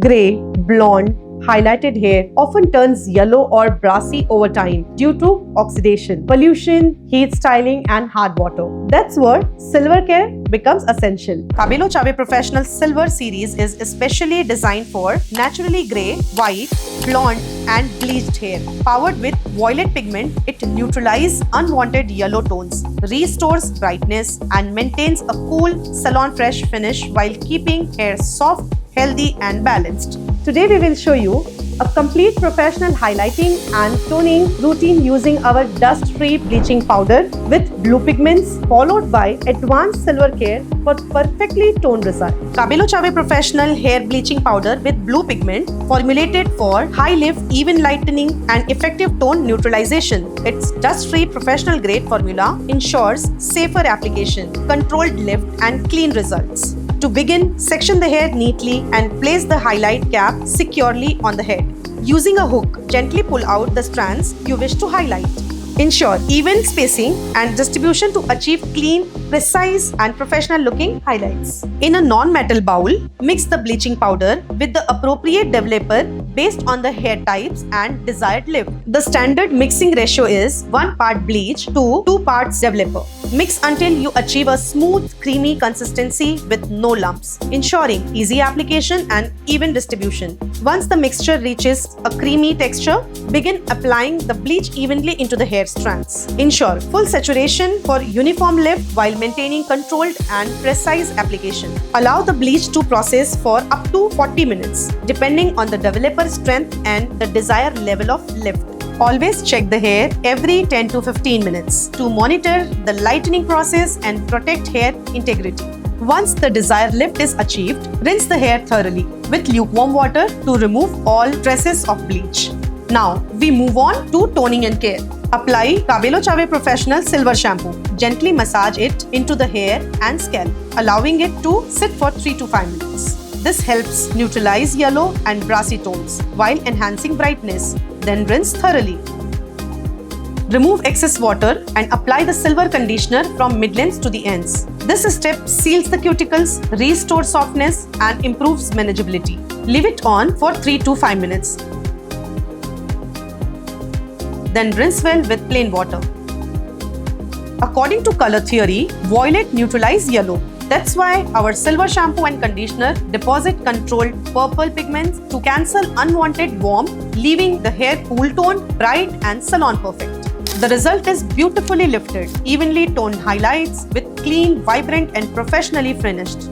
Gray, blonde, highlighted hair often turns yellow or brassy over time due to oxidation, pollution, heat styling, and hard water. That's where silver care becomes essential. Cabello Chave Professional Silver Series is especially designed for naturally gray, white, blonde, and bleached hair. Powered with violet pigment, it neutralizes unwanted yellow tones, restores brightness, and maintains a cool, salon-fresh finish while keeping hair soft, healthy, and balanced. Today we will show you a complete professional highlighting and toning routine using our dust-free bleaching powder with blue pigments, followed by advanced silver care for perfectly toned result. Cabello Chave Professional Hair Bleaching Powder with blue pigment, formulated for high lift, even lightening, and effective tone neutralization. Its dust-free professional grade formula ensures safer application, controlled lift, and clean results. To begin, section the hair neatly and place the highlight cap securely on the head. Using a hook, gently pull out the strands you wish to highlight. Ensure even spacing and distribution to achieve clean, precise, and professional looking highlights. In a non-metal bowl, mix the bleaching powder with the appropriate developer based on the hair types and desired lift. The standard mixing ratio is 1 part bleach to 2 parts developer. Mix until you achieve a smooth, creamy consistency with no lumps, ensuring easy application and even distribution. Once the mixture reaches a creamy texture, begin applying the bleach evenly into the hair strands. Ensure full saturation for uniform lift while maintaining controlled and precise application. Allow the bleach to process for up to 40 minutes, depending on the developer strength and the desired level of lift. Always check the hair every 10 to 15 minutes to monitor the lightening process and protect hair integrity. Once the desired lift is achieved, rinse the hair thoroughly with lukewarm water to remove all traces of bleach. Now, we move on to toning and care. Apply Cabello Chave Professional Silver Shampoo. Gently massage it into the hair and scalp, allowing it to sit for 3 to 5 minutes. This helps neutralize yellow and brassy tones while enhancing brightness. Then rinse thoroughly. Remove excess water and apply the silver conditioner from mid-lengths to the ends. This step seals the cuticles, restores softness, and improves manageability. Leave it on for 3 to 5 minutes. Then rinse well with plain water. According to color theory, violet neutralizes yellow. That's why our silver shampoo and conditioner deposit controlled purple pigments to cancel unwanted warmth, leaving the hair cool toned, bright, and salon perfect. The result is beautifully lifted, evenly toned highlights with clean, vibrant, and professionally finished.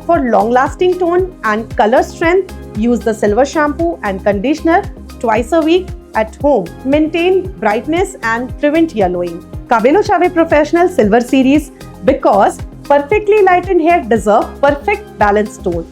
For long-lasting tone and color strength, use the silver shampoo and conditioner twice a week at home. Maintain brightness and prevent yellowing. Cabello Chave Professional Silver Series, because perfectly lightened hair deserve perfect balanced tone.